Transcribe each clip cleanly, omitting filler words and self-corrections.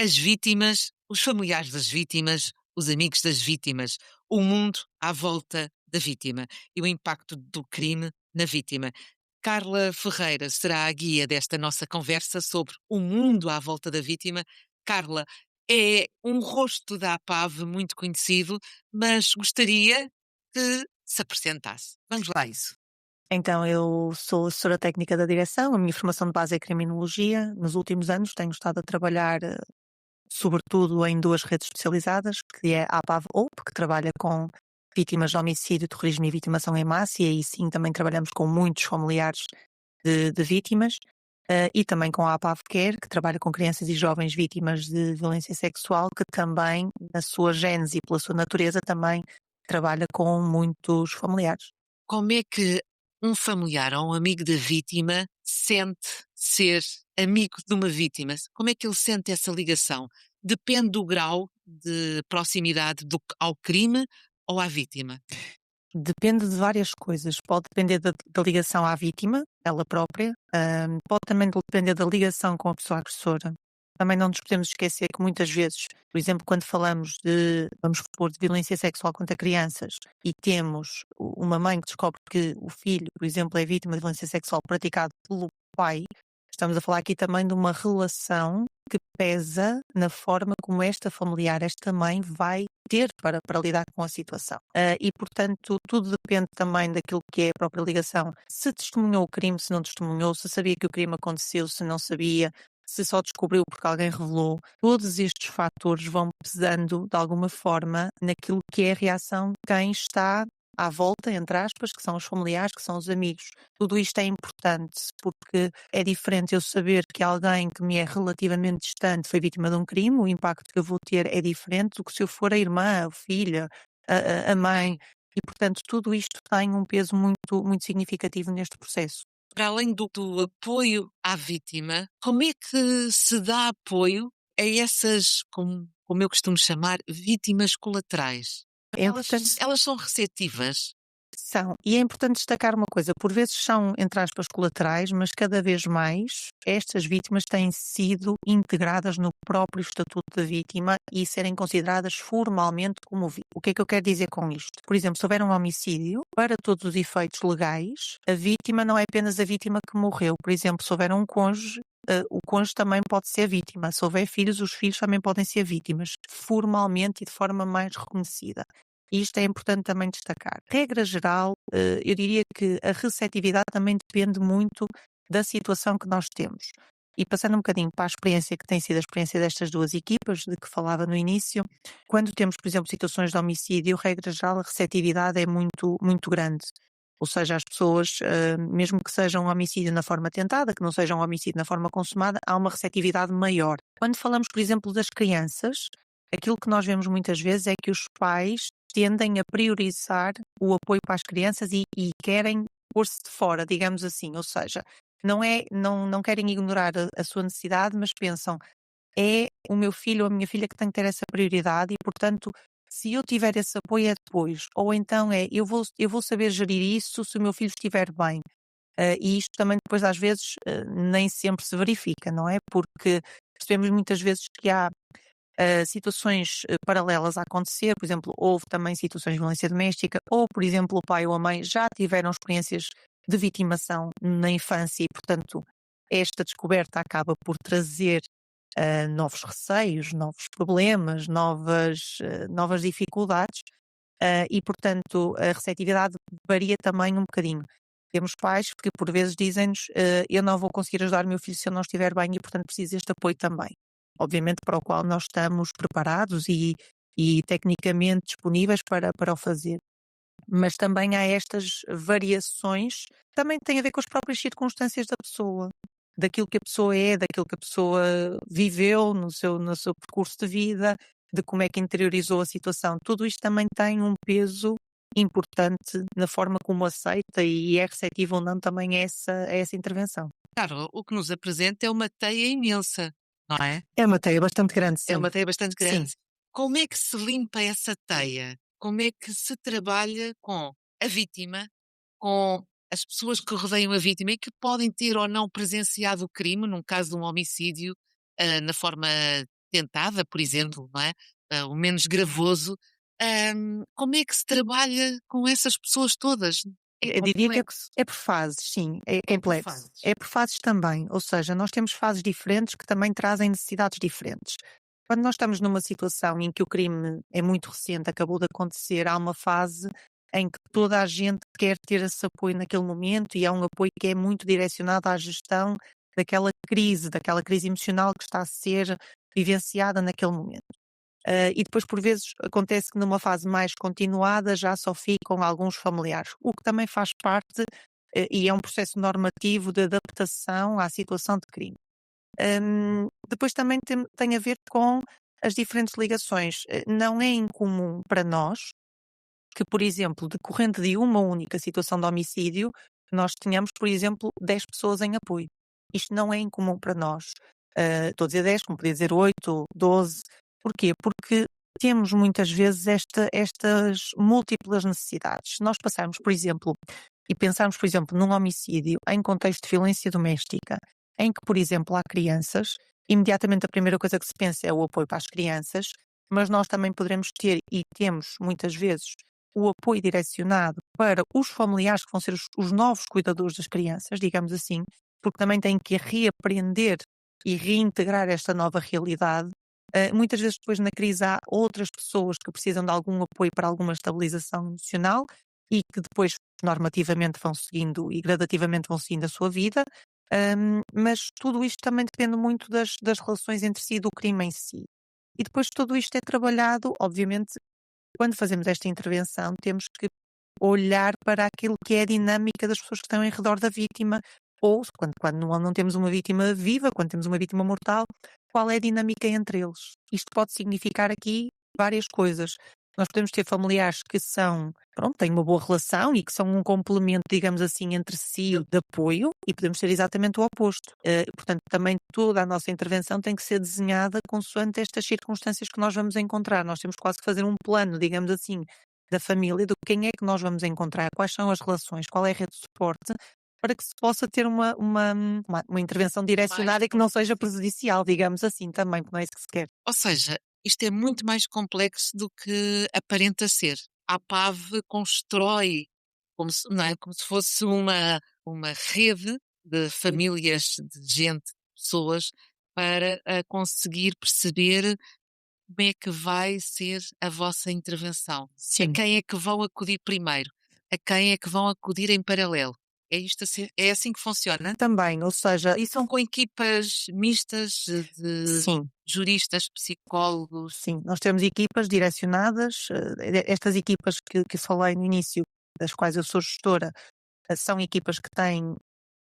As vítimas, os familiares das vítimas, os amigos das vítimas, o mundo à volta da vítima e o impacto do crime na vítima. Carla Ferreira será a guia desta nossa conversa sobre o mundo à volta da vítima. Carla é um rosto da APAV muito conhecido, mas gostaria que se apresentasse. Vamos lá a isso. Então, eu sou assessora técnica da direção, a minha formação de base é criminologia. Nos últimos anos tenho estado a trabalhar, sobretudo em duas redes especializadas, que é a APAV-OUP, que trabalha com vítimas de homicídio, terrorismo e vitimação em massa, e aí sim também trabalhamos com muitos familiares de vítimas, e também com a APAV-CARE, que trabalha com crianças e jovens vítimas de violência sexual, que também, na sua gênese e pela sua natureza, também trabalha com muitos familiares. Como é que um familiar ou um amigo da vítima sente ser amigo de uma vítima? Como é que ele sente essa ligação? Depende do grau de proximidade ao crime ou à vítima. Depende de várias coisas. Pode depender da ligação à vítima, ela própria, pode também depender da ligação com a pessoa agressora. Também não nos podemos esquecer que muitas vezes, por exemplo, quando falamos de, vamos supor, de violência sexual contra crianças e temos uma mãe que descobre que o filho, por exemplo, é vítima de violência sexual praticado pelo pai, estamos a falar aqui também de uma relação que pesa na forma como esta familiar, esta mãe, vai ter para lidar com a situação. E, portanto, tudo depende também daquilo que é a própria ligação. Se testemunhou o crime, se não testemunhou, se sabia que o crime aconteceu, se não sabia, se só descobriu porque alguém revelou. Todos estes fatores vão pesando, de alguma forma, naquilo que é a reação de quem está à volta, entre aspas, que são os familiares, que são os amigos. Tudo isto é importante, porque é diferente eu saber que alguém que me é relativamente distante foi vítima de um crime, o impacto que eu vou ter é diferente do que se eu for a irmã, a filha, a mãe, e portanto tudo isto tem um peso muito, muito significativo neste processo. Para além do apoio à vítima, como é que se dá apoio a essas, como eu costumo chamar, vítimas colaterais? É Elas, importante. elas são receptivas? São. E é importante destacar uma coisa, por vezes são, entre aspas, colaterais, mas cada vez mais estas vítimas têm sido integradas no próprio estatuto da vítima e serem consideradas formalmente como vítima. O que é que eu quero dizer com isto? Por exemplo, se houver um homicídio, para todos os efeitos legais, a vítima não é apenas a vítima que morreu. Por exemplo, se houver um cônjuge, o cônjuge também pode ser vítima. Se houver filhos, os filhos também podem ser vítimas, formalmente e de forma mais reconhecida. E isto é importante também destacar. Regra geral, eu diria que a receptividade também depende muito da situação que nós temos. E passando um bocadinho para a experiência que tem sido a experiência destas duas equipas, de que falava no início, quando temos, por exemplo, situações de homicídio, regra geral, a receptividade é muito, muito grande. Ou seja, as pessoas, mesmo que seja um homicídio na forma tentada, que não seja um homicídio na forma consumada, há uma receptividade maior. Quando falamos, por exemplo, das crianças, aquilo que nós vemos muitas vezes é que os pais tendem a priorizar o apoio para as crianças e querem pôr-se de fora, digamos assim, ou seja, não querem ignorar a sua necessidade, mas pensam, é o meu filho ou a minha filha que tem que ter essa prioridade e, portanto, se eu tiver esse apoio é depois, ou então é, eu vou saber gerir isso se o meu filho estiver bem. E isto também depois às vezes nem sempre se verifica, não é? Porque percebemos muitas vezes que há situações paralelas a acontecer, por exemplo, houve também situações de violência doméstica, ou, por exemplo, o pai ou a mãe já tiveram experiências de vitimação na infância e, portanto, esta descoberta acaba por trazer novos receios, novos problemas, novas dificuldades, e, portanto, a receptividade varia também um bocadinho. Temos pais que, por vezes, dizem-nos: eu não vou conseguir ajudar o meu filho se ele não estiver bem e, portanto, preciso deste apoio também. Obviamente, para o qual nós estamos preparados e tecnicamente disponíveis para o fazer. Mas também há estas variações, também tem a ver com as próprias circunstâncias da pessoa, daquilo que a pessoa é, daquilo que a pessoa viveu no seu percurso de vida, de como é que interiorizou a situação. Tudo isto também tem um peso importante na forma como aceita e é receptivo ou não também a essa intervenção. Claro, o que nos apresenta é uma teia imensa, não é? É uma teia bastante grande, É sim. uma teia bastante Sim. grande. Como é que se limpa essa teia? Como é que se trabalha com a vítima, com as pessoas que rodeiam a vítima e que podem ter ou não presenciado o crime, num caso de um homicídio, na forma tentada, por exemplo, não é? O menos gravoso. Como é que se trabalha com essas pessoas todas? É Eu diria que complexo. é por fases, sim, é É por complexo. fases. É por fases também, ou seja, nós temos fases diferentes que também trazem necessidades diferentes. Quando nós estamos numa situação em que o crime é muito recente, acabou de acontecer, há uma fase em que toda a gente quer ter esse apoio naquele momento e é um apoio que é muito direcionado à gestão daquela crise emocional que está a ser vivenciada naquele momento. E depois, por vezes, acontece que numa fase mais continuada já só ficam alguns familiares, o que também faz parte, e é um processo normativo de adaptação à situação de crime. Depois também tem a ver com as diferentes ligações. Não é incomum para nós que, por exemplo, decorrente de uma única situação de homicídio, nós tenhamos, por exemplo, 10 pessoas em apoio. Isto não é incomum para nós. Estou a dizer 10, como podia dizer 8, 12. Porquê? Porque temos muitas vezes estas múltiplas necessidades. Se nós passarmos, por exemplo, e pensarmos, por exemplo, num homicídio em contexto de violência doméstica, em que, por exemplo, há crianças, imediatamente a primeira coisa que se pensa é o apoio para as crianças, mas nós também poderemos ter e temos muitas vezes o apoio direcionado para os familiares que vão ser os novos cuidadores das crianças, digamos assim, porque também têm que reaprender e reintegrar esta nova realidade. Muitas vezes depois na crise há outras pessoas que precisam de algum apoio para alguma estabilização emocional e que depois normativamente vão seguindo e gradativamente vão seguindo a sua vida, mas tudo isto também depende muito das relações entre si e do crime em si. E depois tudo isto é trabalhado, obviamente, quando fazemos esta intervenção, temos que olhar para aquilo que é a dinâmica das pessoas que estão em redor da vítima, ou quando não temos uma vítima viva, quando temos uma vítima mortal, qual é a dinâmica entre eles. Isto pode significar aqui várias coisas. Nós podemos ter familiares que pronto, têm uma boa relação e que são um complemento, digamos assim, entre si de apoio, e podemos ter exatamente o oposto. Portanto, também toda a nossa intervenção tem que ser desenhada consoante estas circunstâncias que nós vamos encontrar. Nós temos quase que fazer um plano, digamos assim, da família, do quem é que nós vamos encontrar, quais são as relações, qual é a rede de suporte, para que se possa ter uma intervenção direcionada e que não seja prejudicial, digamos assim, também, porque não é isso que se quer. Ou seja, isto é muito mais complexo do que aparenta ser. A PAV constrói como se, não é, como se fosse uma rede de famílias, de gente, pessoas, para conseguir perceber como é que vai ser a vossa intervenção. A Sim. quem é que vão acudir primeiro? A quem é que vão acudir em paralelo? É assim que funciona? Também, ou seja, E são com equipas mistas de sim, juristas, psicólogos. sim, nós temos equipas direcionadas, estas equipas que falei no início, das quais eu sou gestora, são equipas que têm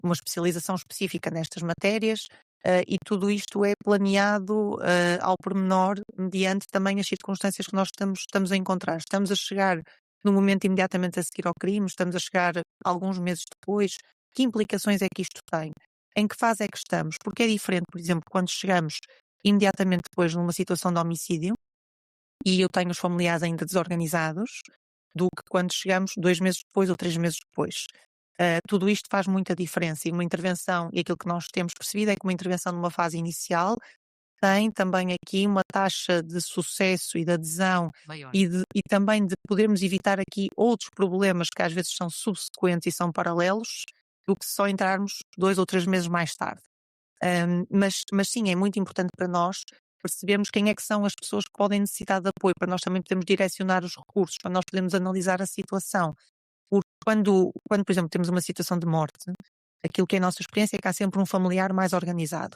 uma especialização específica nestas matérias, e tudo isto é planeado, ao pormenor, mediante também as circunstâncias que nós estamos a encontrar. Estamos a chegar no momento imediatamente a seguir ao crime, estamos a chegar alguns meses depois. Que implicações é que isto tem? Em que fase é que estamos? Porque é diferente, por exemplo, quando chegamos imediatamente depois numa situação de homicídio, e eu tenho os familiares ainda desorganizados, do que quando chegamos 2 meses depois ou 3 meses depois. Tudo isto faz muita diferença, e uma intervenção, e aquilo que nós temos percebido é que uma intervenção numa fase inicial tem também aqui uma taxa de sucesso e de adesão Maior. e também de podermos evitar aqui outros problemas que às vezes são subsequentes e são paralelos, do que só entrarmos 2 ou 3 meses mais tarde. Mas sim, é muito importante para nós percebermos quem é que são as pessoas que podem necessitar de apoio, para nós também podermos direcionar os recursos, para nós podermos analisar a situação. Porque quando, por exemplo, temos uma situação de morte, aquilo que é a nossa experiência é que há sempre um familiar mais organizado.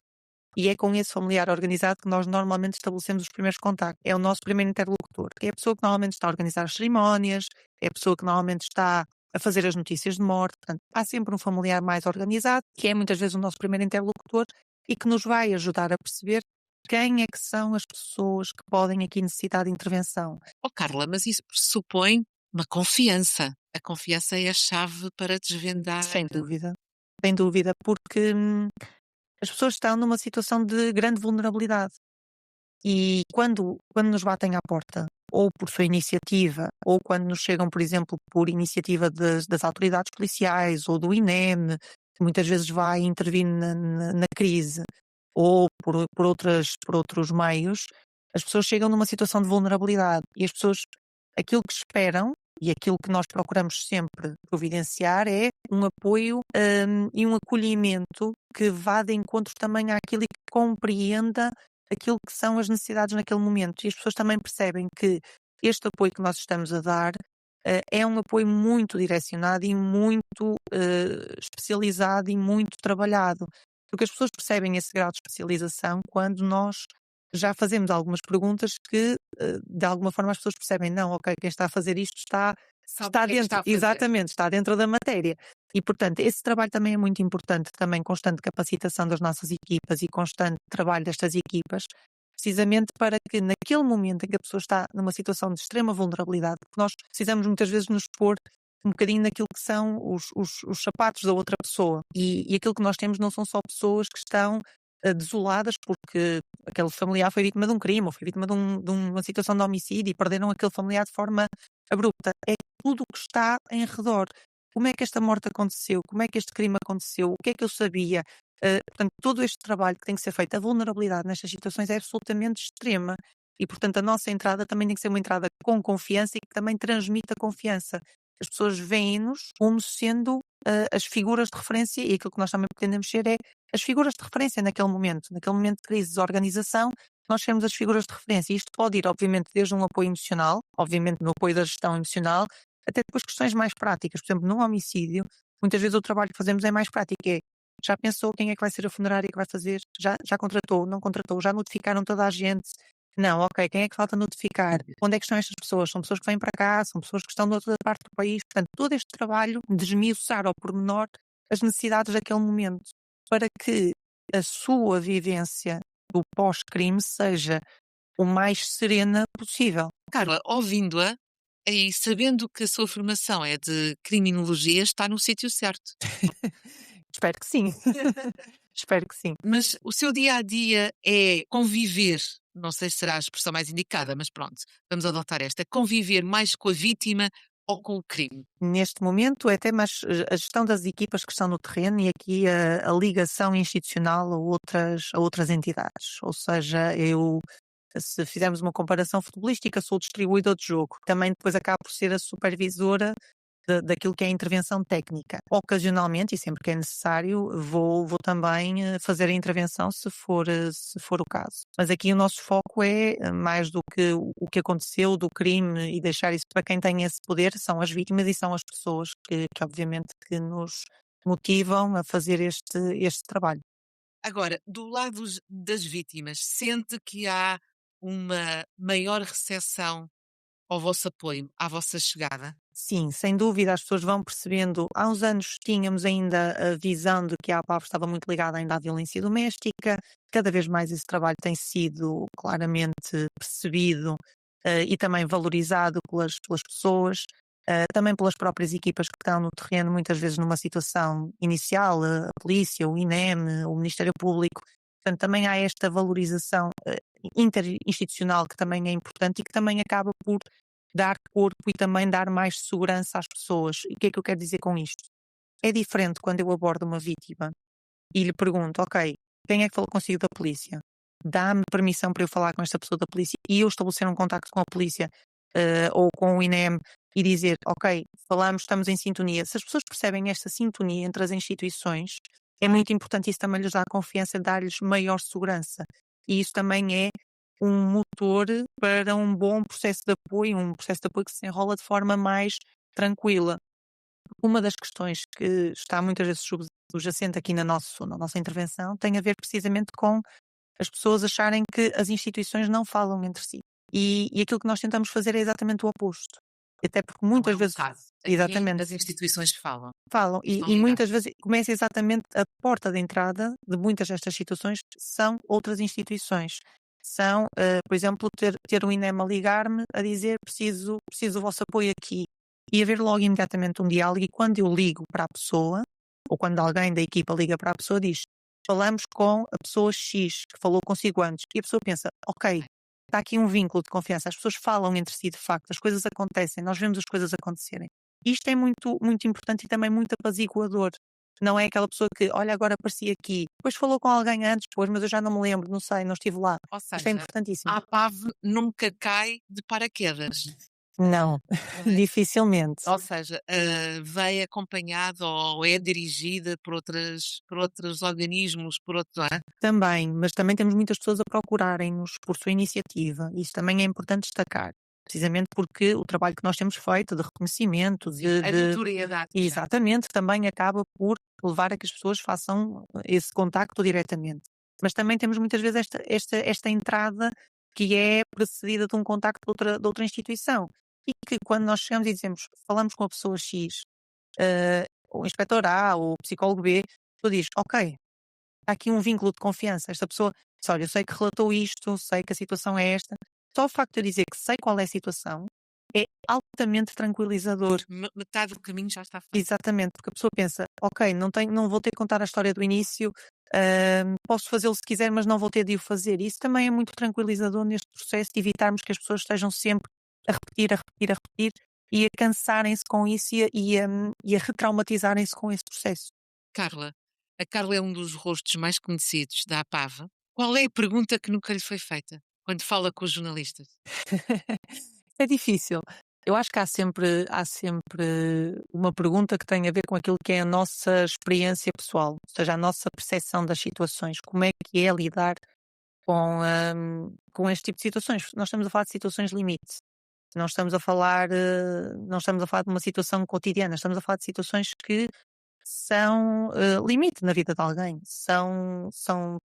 E é com esse familiar organizado que nós normalmente estabelecemos os primeiros contactos. É o nosso primeiro interlocutor, que é a pessoa que normalmente está a organizar as cerimónias, é a pessoa que normalmente está a fazer as notícias de morte. Portanto, há sempre um familiar mais organizado, que é muitas vezes o nosso primeiro interlocutor e que nos vai ajudar a perceber quem é que são as pessoas que podem aqui necessitar de intervenção. Oh, Carla, mas isso pressupõe uma confiança. A confiança é a chave para desvendar. Sem dúvida, porque as pessoas estão numa situação de grande vulnerabilidade. E quando nos batem à porta, ou por sua iniciativa, ou quando nos chegam, por exemplo, por iniciativa das autoridades policiais ou do INEM, que muitas vezes vai intervir na crise, ou por outros meios, as pessoas chegam numa situação de vulnerabilidade e as pessoas, aquilo que esperam e aquilo que nós procuramos sempre providenciar é um apoio, e um acolhimento que vá de encontro também àquilo e que compreenda aquilo que são as necessidades naquele momento. E as pessoas também percebem que este apoio que nós estamos a dar, é um apoio muito direcionado e muito, especializado e muito trabalhado. Porque as pessoas percebem esse grau de especialização quando nós já fazemos algumas perguntas que, de alguma forma as pessoas percebem: "Não, ok, quem está a fazer isto Sabe o está que é que está dentro", a fazer. exatamente, está dentro da matéria. E portanto, esse trabalho também é muito importante, também constante capacitação das nossas equipas e constante trabalho destas equipas, precisamente para que naquele momento em que a pessoa está numa situação de extrema vulnerabilidade, porque nós precisamos muitas vezes nos pôr um bocadinho naquilo que são os sapatos da outra pessoa. E aquilo que nós temos não são só pessoas que estão, desoladas porque aquele familiar foi vítima de um crime ou foi vítima de uma situação de homicídio e perderam aquele familiar de forma abrupta. É tudo o que está em redor. Como é que esta morte aconteceu? Como é que este crime aconteceu? O que é que eu sabia? Portanto, todo este trabalho que tem que ser feito, a vulnerabilidade nestas situações é absolutamente extrema. E, portanto, a nossa entrada também tem que ser uma entrada com confiança e que também transmita confiança. As pessoas veem-nos como sendo, as figuras de referência, e aquilo que nós também pretendemos ser é as figuras de referência naquele momento de crise de organização, nós sermos as figuras de referência. Isto pode ir, obviamente, desde um apoio emocional, obviamente no apoio da gestão emocional, até depois questões mais práticas. Por exemplo, num homicídio, muitas vezes o trabalho que fazemos é mais prático, já pensou quem é que vai ser a funerária que vai fazer? Já contratou? Não contratou? Já notificaram toda a gente? Não, ok, quem é que falta notificar? Onde é que estão estas pessoas? São pessoas que vêm para cá, são pessoas que estão de outra parte do país. Portanto, todo este trabalho de esmiuçar ao pormenor as necessidades daquele momento, para que a sua vivência do pós-crime seja o mais serena possível. Carla, ouvindo-a e sabendo que a sua formação é de criminologia, está no sítio certo. Espero que sim. Espero que sim. Mas o seu dia a dia é conviver, não sei se será a expressão mais indicada, mas pronto, vamos adotar esta, conviver mais com a vítima ou com o crime? Neste momento é até mais a gestão das equipas que estão no terreno e aqui a ligação institucional a outras entidades. Ou seja, eu, se fizermos uma comparação futebolística, sou o distribuidor de jogo. Também depois acabo por ser a supervisora daquilo que é a intervenção técnica. Ocasionalmente, e sempre que é necessário, vou também fazer a intervenção se for o caso. Mas aqui o nosso foco é mais do que o que aconteceu do crime e deixar isso para quem tem esse poder, são as vítimas e são as pessoas que obviamente que nos motivam a fazer este trabalho. Agora, do lado das vítimas, sente que há uma maior recepção ao vosso apoio, à vossa chegada? Sim, sem dúvida, as pessoas vão percebendo. Há uns anos tínhamos ainda a visão de que a APAV estava muito ligada ainda à violência doméstica. Cada vez mais esse trabalho tem sido claramente percebido, e também valorizado pelas pessoas, também pelas próprias equipas que estão no terreno, muitas vezes numa situação inicial, a polícia, o INEM, o Ministério Público. Portanto, também há esta valorização, interinstitucional que também é importante e que também acaba por dar corpo e também dar mais segurança às pessoas. E o que é que eu quero dizer com isto? É diferente quando eu abordo uma vítima e lhe pergunto: ok, quem é que falou consigo da polícia? Dá-me permissão para eu falar com esta pessoa da polícia e eu estabelecer um contacto com a polícia, ou com o INEM, e dizer: ok, falamos, estamos em sintonia. Se as pessoas percebem esta sintonia entre as instituições, é muito importante, isso também lhes dá confiança, dar-lhes maior segurança. E isso também é um motor para um bom processo de apoio, um processo de apoio que se enrola de forma mais tranquila. Uma das questões que está muitas vezes subjacente aqui na nossa intervenção tem a ver precisamente com as pessoas acharem que as instituições não falam entre si. E aquilo que nós tentamos fazer é exatamente o oposto. Até porque Não é muitas o vezes, caso. Aqui exatamente, as instituições falam, falam estão e muitas ligadas. vezes começa exatamente a porta de entrada de muitas destas situações são outras instituições. São, por exemplo, ter um INEM a ligar-me a dizer preciso do vosso apoio aqui. E haver logo imediatamente um diálogo, e quando eu ligo para a pessoa, ou quando alguém da equipa liga para a pessoa, diz: falamos com a pessoa X que falou consigo antes. E a pessoa pensa: ok, está aqui um vínculo de confiança, as pessoas falam entre si de facto, as coisas acontecem, nós vemos as coisas acontecerem. Isto é muito, muito importante e também muito apaziguador, Não é aquela pessoa que, olha, agora apareci aqui, depois falou com alguém antes, depois, mas eu já não me lembro, não sei, não estive lá. Ou Isto é seja, importantíssimo. a APAV nunca cai de paraquedas, Não, não é? dificilmente. Ou seja, vem acompanhado ou é dirigida por outros organismos, por outros, não é? Também, mas também temos muitas pessoas a procurarem-nos por sua iniciativa. Isso também é importante destacar. Precisamente porque o trabalho que nós temos feito de reconhecimento, Sim, a notoriedade que já exatamente, também acaba por levar a que as pessoas façam esse contacto diretamente. Mas também temos muitas vezes esta entrada que é precedida de um contacto de outra instituição. E que quando nós chegamos e dizemos, falamos com a pessoa X, o inspetor A, o psicólogo B, tu dizes, ok, há aqui um vínculo de confiança. Esta pessoa diz, olha, eu sei que relatou isto, sei que a situação é esta. Só o facto de eu dizer que sei qual é a situação é altamente tranquilizador. metade do caminho já está feito. Exatamente, porque a pessoa pensa, ok, não vou ter que contar a história do início, posso fazê-lo se quiser, mas não vou ter de o fazer. Isso também é muito tranquilizador neste processo de evitarmos que as pessoas estejam sempre a repetir, a repetir, a repetir e a cansarem-se com isso e a retraumatizarem-se com esse processo. Carla, a Carla é um dos rostos mais conhecidos da APAV. Qual é a pergunta que nunca lhe foi feita quando fala com os jornalistas? É difícil. Eu acho que há sempre uma pergunta que tem a ver com aquilo que é a nossa experiência pessoal, ou seja, a nossa percepção das situações. Como é que é lidar com este tipo de situações? Nós estamos a falar de situações limite. Não estamos a falar de uma situação cotidiana, estamos a falar de situações que são limite na vida de alguém. São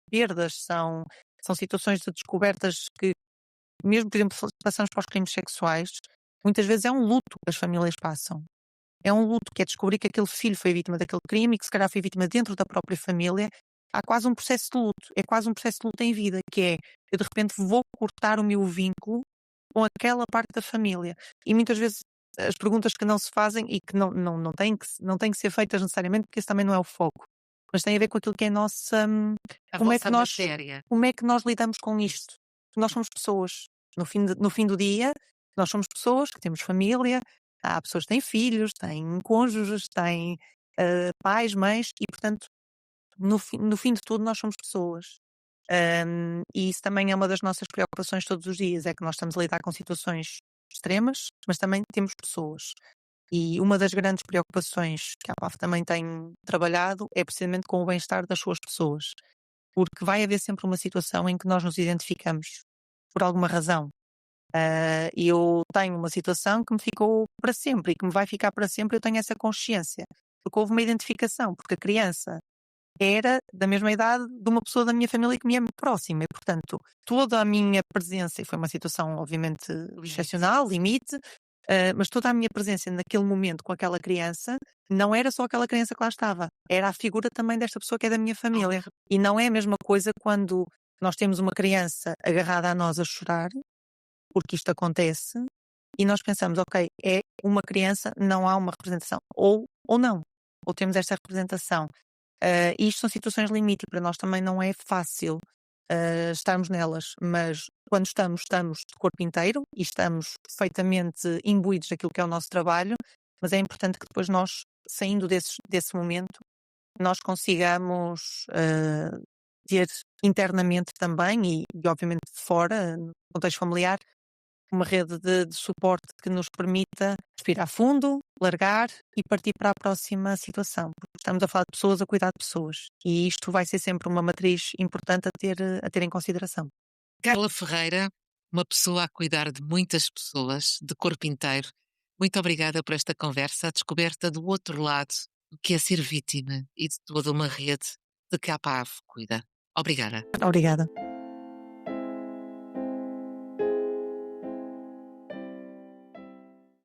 perdas, são situações de descobertas que mesmo, por exemplo, se passamos para os crimes sexuais, muitas vezes é um luto que as famílias passam. É um luto que é descobrir que aquele filho foi vítima daquele crime e que se calhar foi vítima dentro da própria família. Há quase um processo de luto. É quase um processo de luto em vida, que é eu de repente vou cortar o meu vínculo com aquela parte da família. E muitas vezes as perguntas que não se fazem e que não têm que ser feitas necessariamente, porque esse também não é o foco. Mas tem a ver com aquilo que é a nossa. A Como é que vossa nós, matéria. como é que nós lidamos com isto? Nós somos pessoas. No fim do dia, nós somos pessoas que temos família, há pessoas que têm filhos, têm cônjuges, têm pais, mães, e portanto, no fim de tudo, nós somos pessoas. E isso também é uma das nossas preocupações todos os dias, é que nós estamos a lidar com situações extremas, mas também temos pessoas. E uma das grandes preocupações que a PAF também tem trabalhado é precisamente com o bem-estar das suas pessoas, porque vai haver sempre uma situação em que nós nos identificamos, por alguma razão. Eu tenho uma situação que me ficou para sempre e que me vai ficar para sempre, eu tenho essa consciência, porque houve uma identificação, porque a criança era da mesma idade de uma pessoa da minha família que me é próxima e, portanto, toda a minha presença, e foi uma situação obviamente Limite. excepcional, limite, mas toda a minha presença naquele momento com aquela criança, não era só aquela criança que lá estava, era a figura também desta pessoa que é da minha família. E não é a mesma coisa quando nós temos uma criança agarrada a nós a chorar, porque isto acontece, e nós pensamos, ok, é uma criança, não há uma representação, ou não, ou temos esta representação. E isto são situações limite e para nós também não é fácil estarmos nelas, mas quando estamos de corpo inteiro e estamos perfeitamente imbuídos daquilo que é o nosso trabalho, mas é importante que depois nós, saindo desse momento, nós consigamos ter internamente também e obviamente fora, no contexto familiar, uma rede de suporte que nos permita respirar fundo, largar e partir para a próxima situação. Porque estamos a falar de pessoas a cuidar de pessoas. E isto vai ser sempre uma matriz importante a ter em consideração. Carla Ferreira, uma pessoa a cuidar de muitas pessoas, de corpo inteiro. Muito obrigada por esta conversa, a descoberta do outro lado, do que é ser vítima e de toda uma rede de que a APAV cuida. Obrigada. Obrigada.